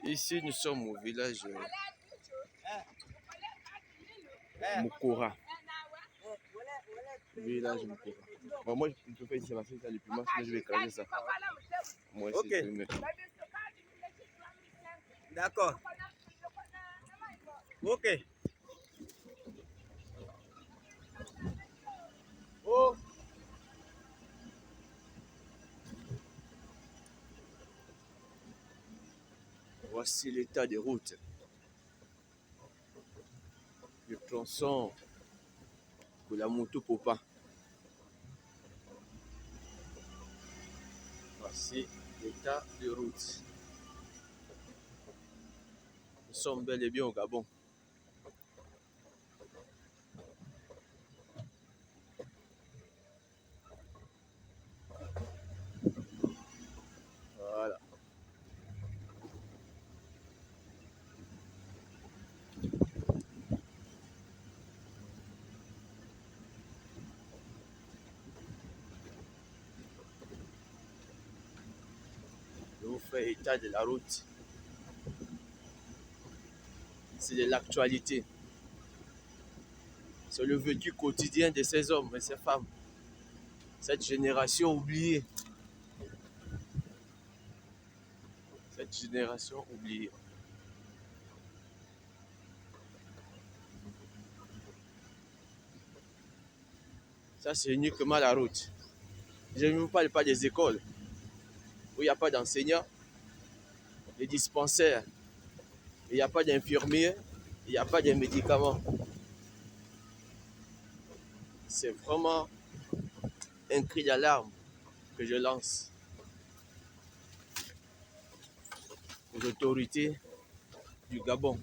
Ici, nous sommes au village Mukora. Village Mukora. Bon, moi, je peux pas ici parce que ça le plus sinon je vais écraser ça. Moi, Ok. D'accord. Ok. Oh. Voici l'état des routes. Le tronçon pour la moto Popa. Voici l'état des routes. Nous sommes bel et bien au Gabon. Voilà. Je vous fais état de la route. C'est de l'actualité. C'est le vécu quotidien de ces hommes et ces femmes. Cette génération oubliée. Cette génération oubliée. Ça, c'est uniquement la route. Je ne vous parle pas des écoles où il n'y a pas d'enseignants, les dispensaires, il n'y a pas d'infirmiers, il n'y a pas de médicaments. C'est vraiment un cri d'alarme que je lance aux autorités du Gabon,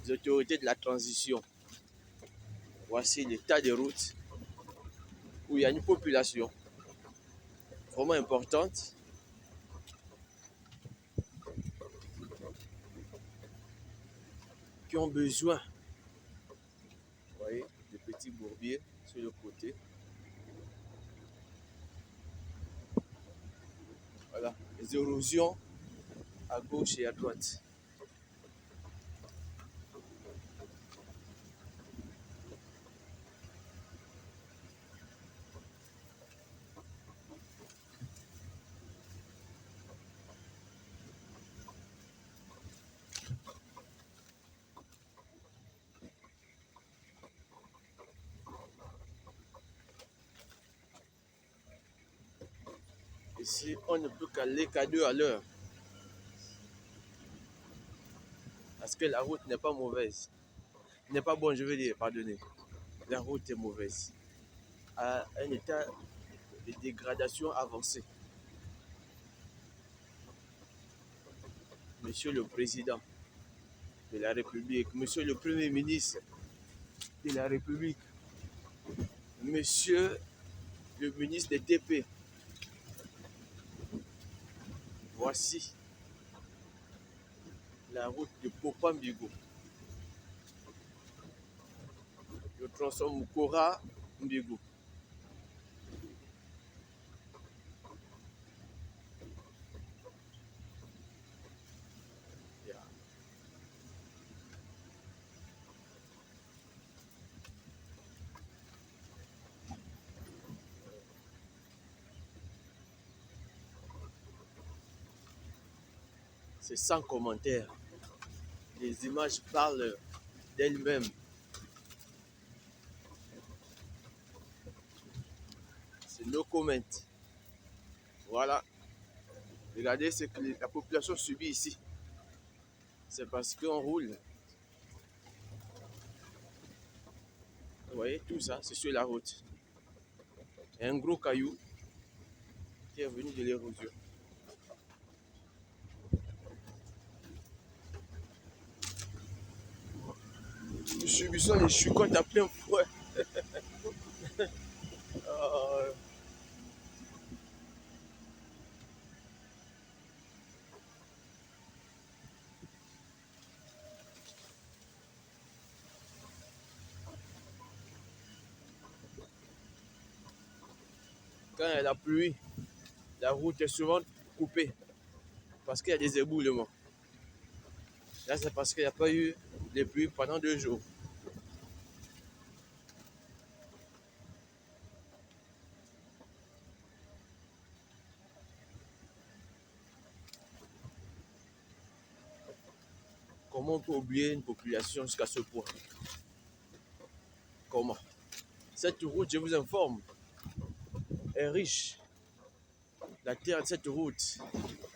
aux autorités de la transition. Voici l'état des routes où il y a une population vraiment importante qui ont besoin, vous voyez, de petits bourbiers sur le côté. Voilà, les érosions à gauche et à droite. Ici, on ne peut qu'aller qu'à 2 à l'heure. Parce que la route n'est pas mauvaise. N'est pas bonne, je veux dire, pardonnez. La route est mauvaise. À un état de dégradation avancée. Monsieur le Président de la République, Monsieur le Premier ministre de la République, Monsieur le ministre des TP, voici la route de Popa-Mbigo. Le tronçon Mukora-Mbigo. C'est sans commentaire. Les images parlent d'elles-mêmes. C'est no comment. Voilà. Regardez ce que la population subit ici. C'est parce qu'on roule. Vous voyez, tout ça, c'est sur la route. Il y a un gros caillou qui est venu de l'érosion. Nous subissons les chucottes à plein fouet. Quand il y a la pluie, la route est souvent coupée. parce qu'il y a des éboulements. Là, c'est parce qu'il n'y a pas eu de pluie pendant 2 jours. Comment on peut oublier une population jusqu'à ce point? Comment? Cette route, je vous informe, est riche. La terre de cette route,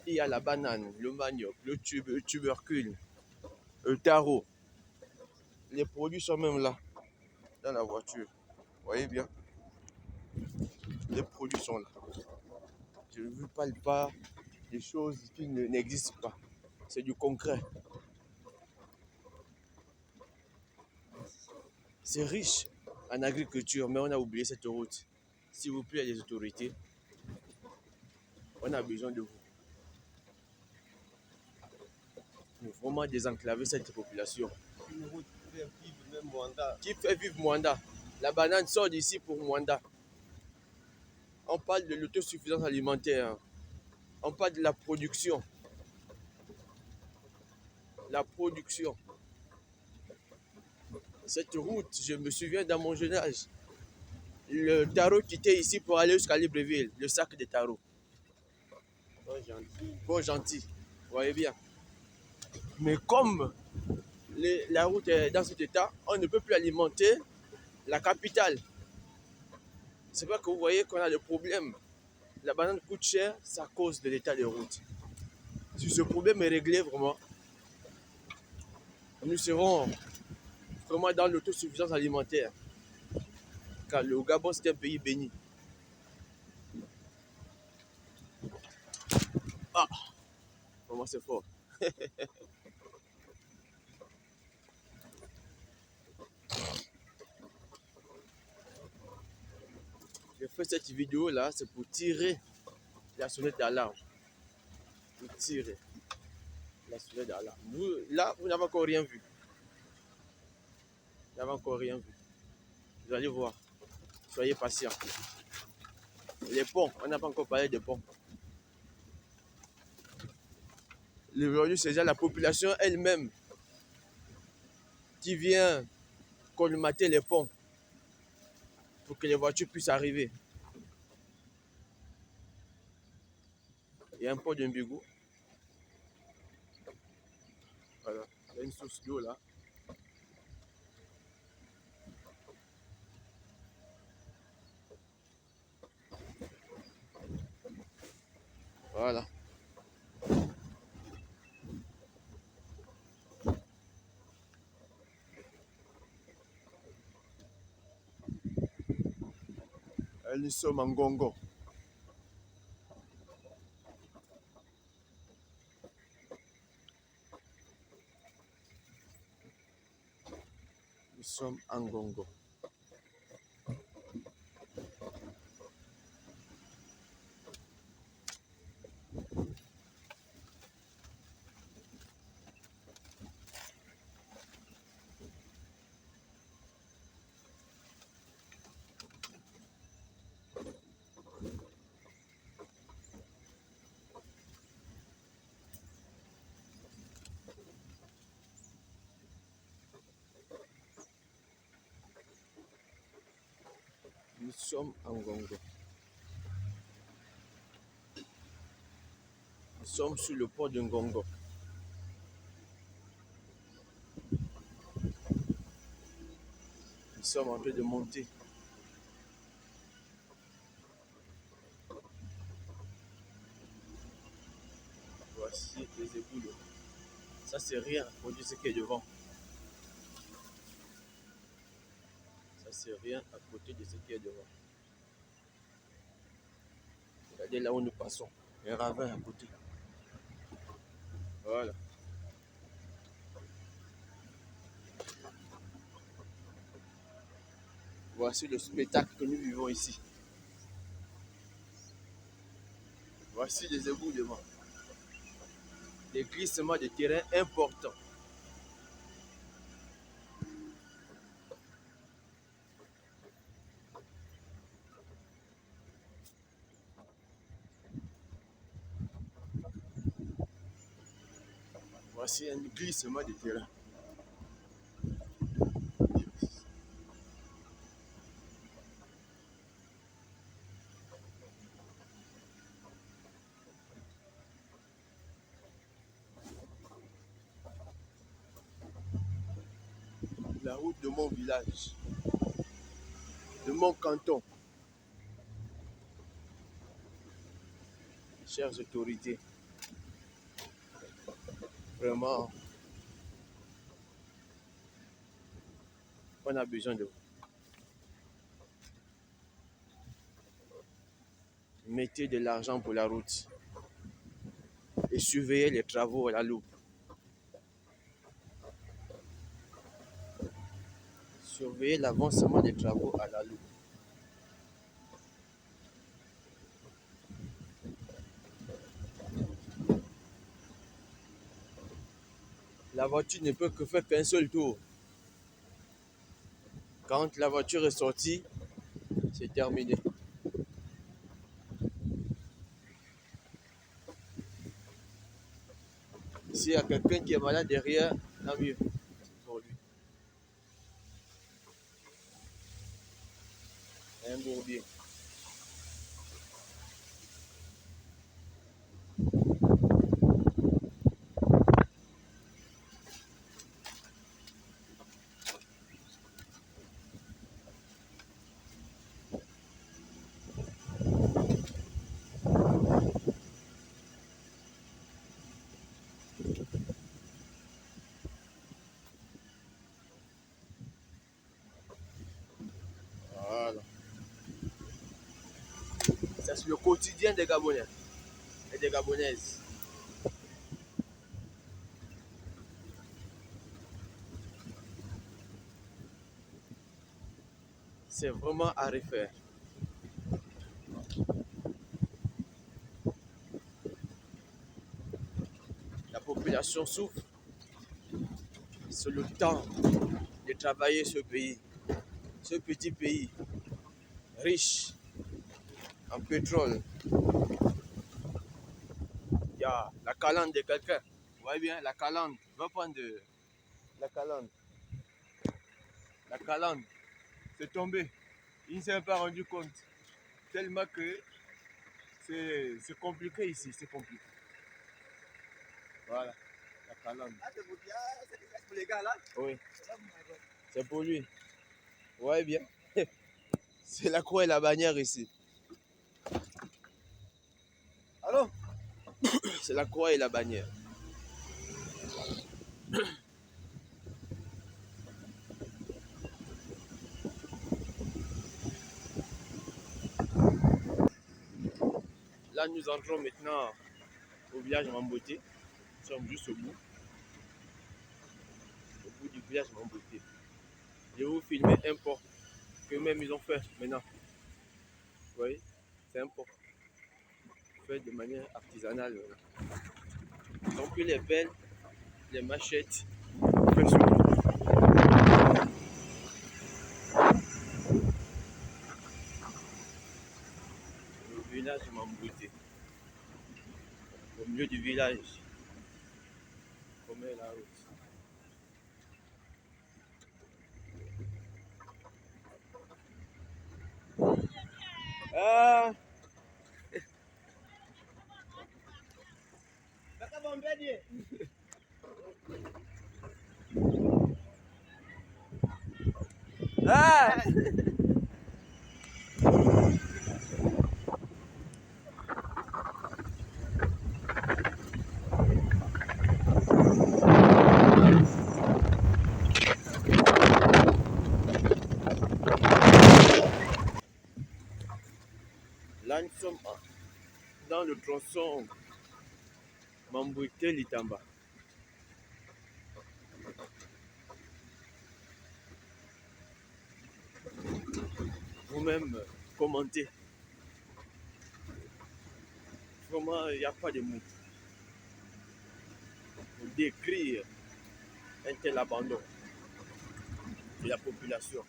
il y a la banane, le manioc, le tubercule, le taro. Les produits sont même là, dans la voiture. Vous voyez bien? Les produits sont là. Je ne vous parle pas des choses qui n'existent pas. C'est du concret. C'est riche en agriculture, mais on a oublié cette route. S'il vous plaît, les autorités, on a besoin de vous. Pour vraiment désenclaver cette population. Une route qui fait vivre même Mwanda. Qui fait vivre Mwanda? La banane sort d'ici pour Mwanda. On parle de l'autosuffisance alimentaire. On parle de la production. La production. Cette route, je me souviens dans mon jeune âge, le taro quittait ici pour aller jusqu'à Libreville, le sac de taro. Oh, gentil. Bon gentil, vous voyez bien. Mais comme la route est dans cet état, on ne peut plus alimenter la capitale. C'est pas que vous voyez qu'on a des problèmes. La banane coûte cher, c'est à cause de l'état des routes. Si ce problème est réglé vraiment, nous serons vraiment dans l'autosuffisance alimentaire. Car le Gabon, c'est un pays béni. Ah, vraiment c'est fort. J'ai fait cette vidéo là, c'est pour tirer la sonnette d'alarme. Pour tirer la sonnette d'alarme. Là, vous n'avez encore rien vu. Vous n'avez encore rien vu. Vous allez voir. Soyez patients. Les ponts, on n'a pas encore parlé des ponts. Aujourd'hui, c'est déjà la population elle-même qui vient colmater les ponts pour que les voitures puissent arriver. Il y a un pont de Mbigou. Voilà. Il y a une source d'eau là. Voilà. Nous sommes en Gongo. Nous sommes en Gongo. Nous sommes en Gongo. Nous sommes sur le pont de Ngongo. Nous sommes en train de monter. Voici les éboulements. Ça, c'est rien pour dire ce qui est devant. Ça, c'est rien à côté de ce qui est devant. Regardez là où nous passons. Un ravin à côté. Voilà. Voici le spectacle que nous vivons ici. Voici les éboulements. Des glissements de terrain importants. Voici un glissement de terrain. La route de mon village, de mon canton. Chères autorités, vraiment, on a besoin de vous. Mettez de l'argent pour la route et surveillez les travaux à la loupe. Surveillez l'avancement des travaux à la loupe. La voiture ne peut que faire qu'un seul tour. Quand la voiture est sortie, c'est terminé. S'il y a quelqu'un qui est malade derrière, tant mieux pour lui. Un bourbier. Voilà. Ça, c'est le quotidien des Gabonais et des Gabonaises. C'est vraiment à refaire. La population souffre. C'est le temps de travailler ce pays. Ce petit pays riche en pétrole. Il y a la calandre de quelqu'un. Vous voyez bien, la calandre. Va prendre la calandre. La calandre, c'est tombé. Il ne s'est pas rendu compte. Tellement que c'est compliqué ici, c'est compliqué. Voilà, la calandre. Ah, c'est pour les gars là? Oui, c'est pour lui. Vous voyez bien. C'est la croix et la bannière ici. Allô? C'est la croix et la bannière. Là, nous entrons maintenant au village Mamboté. Nous sommes juste au bout du village Mamboté. Je vais vous filmer un port que même ils ont fait maintenant. Vous voyez, c'est un port fait de manière artisanale. Ils ont pris les pelles, les machettes, fait ce le village Mamboté. Au milieu du village, comme est la route. Ah, ah. Là, nous sommes dans le tronçon Mamboté-Litamba. Vous-même, commentez. Vraiment, il n'y a pas de mots pour décrire un tel abandon de la population.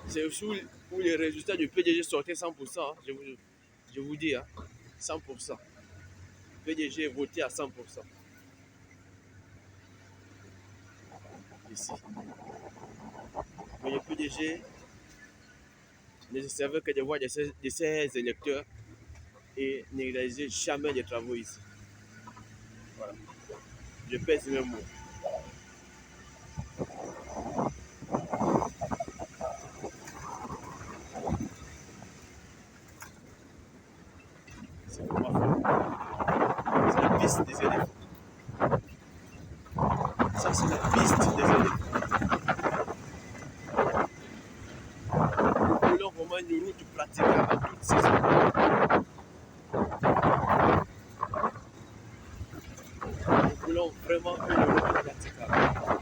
C'est aussi où les résultats du PDG sortaient 100%, hein, je vous dis, hein, 100%. PDG est voté à 100%. ici. Mais le PDG ne se servait que des voix de ses électeurs et ne réalisait jamais des travaux ici. Voilà. Je pèse mes mots. C'est vraiment faux. C'est la piste des éléphants. Ça, c'est la piste des éléphants. Nous voulons vraiment une route praticable à toutes saisons. Nous voulons vraiment une route praticable.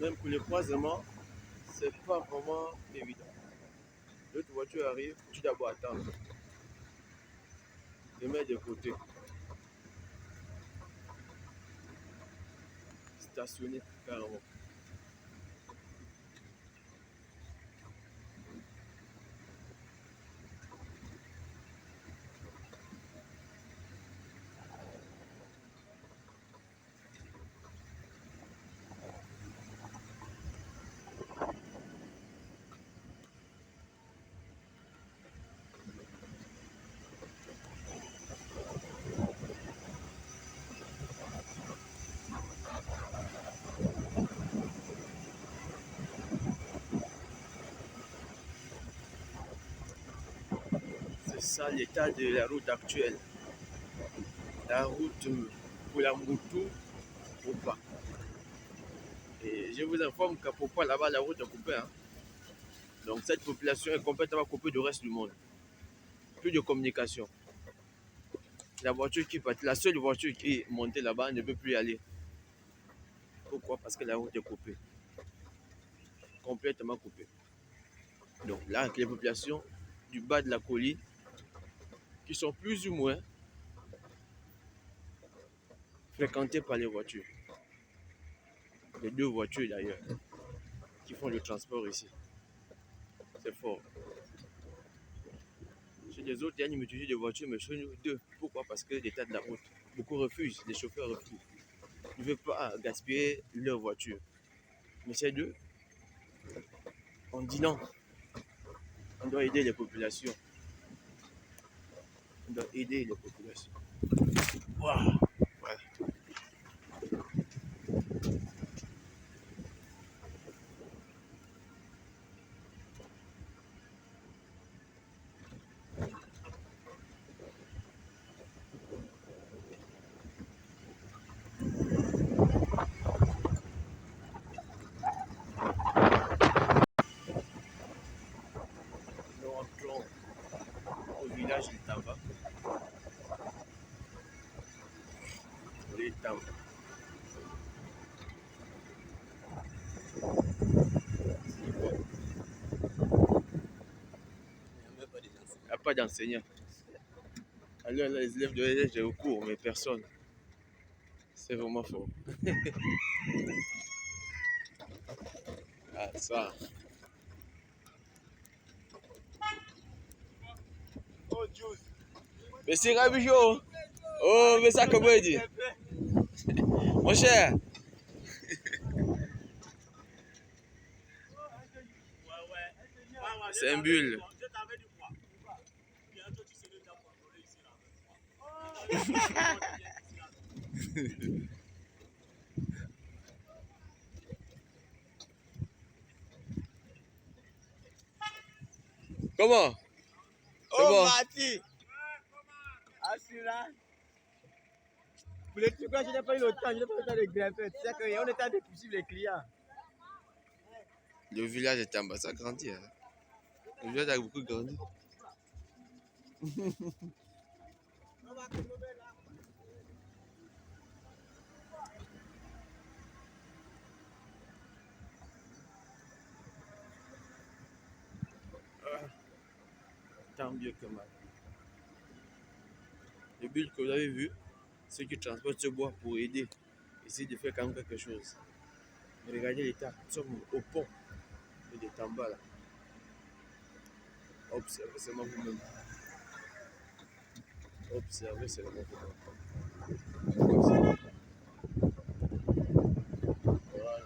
Même pour les croisements, c'est pas vraiment évident. L'autre voiture arrive, tu dois d'abord attendre. Te mettre de côté. Stationner carrément. C'est ça l'état de la route actuelle. La route pour la moto, ou pas. Et je vous informe qu'à Popa, là-bas, la route est coupée. Hein. Donc cette population est complètement coupée du reste du monde. Plus de communication. La seule voiture qui est montée là-bas ne peut plus y aller. Pourquoi? Parce que la route est coupée. Complètement coupée. Donc là, avec les populations du bas de la colline, qui sont plus ou moins fréquentées par les voitures. Les deux voitures d'ailleurs, qui font le transport ici. C'est fort. Chez les autres, il y a une multitude de voitures, mais chez nous, deux. Pourquoi? Parce que l'état de la route. Beaucoup refusent, les chauffeurs refusent. Ils ne veulent pas gaspiller leur voiture. Mais ces deux, on dit non. On doit aider les populations. On doit aider les populations. Wow. Voilà. Nous entrons au village de Tamba. Les Tamba. Il n'y a pas d'enseignant. Alors là, les élèves de l'EDH j'ai au cours, mais personne. C'est vraiment fort. Ah, ça. Mais c'est Rabijo. Oh, mais ça, comment il dit? Mon cher. C'est un bulle. Comment? C'est Oh, bon. Mati! Assurant. Pour les trucs, je n'ai pas eu le temps, je n'ai pas eu le temps de grimper. Tu sais qu'on est en train de poursuivre les clients. Le village est en bas, ça grandit. Hein. Le village a beaucoup grandi. tant mieux que mal. Le but que vous avez vu, ceux qui transportent ce bois pour aider, essayer de faire quand même quelque chose. Mais regardez l'état, nous sommes au pont de Tambala. Observez seulement vous-même. Observez seulement vous-même. Voilà.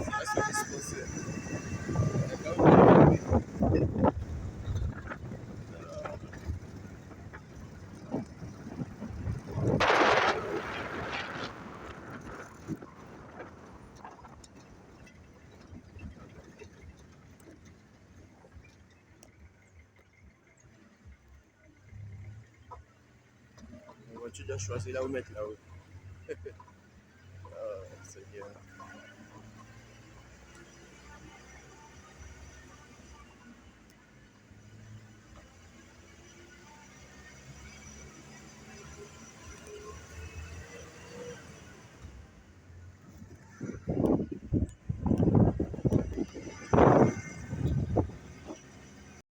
Là, c'est un dispensaire. La voiture doit choisir là où mettre là-haut. Ah, Seigneur.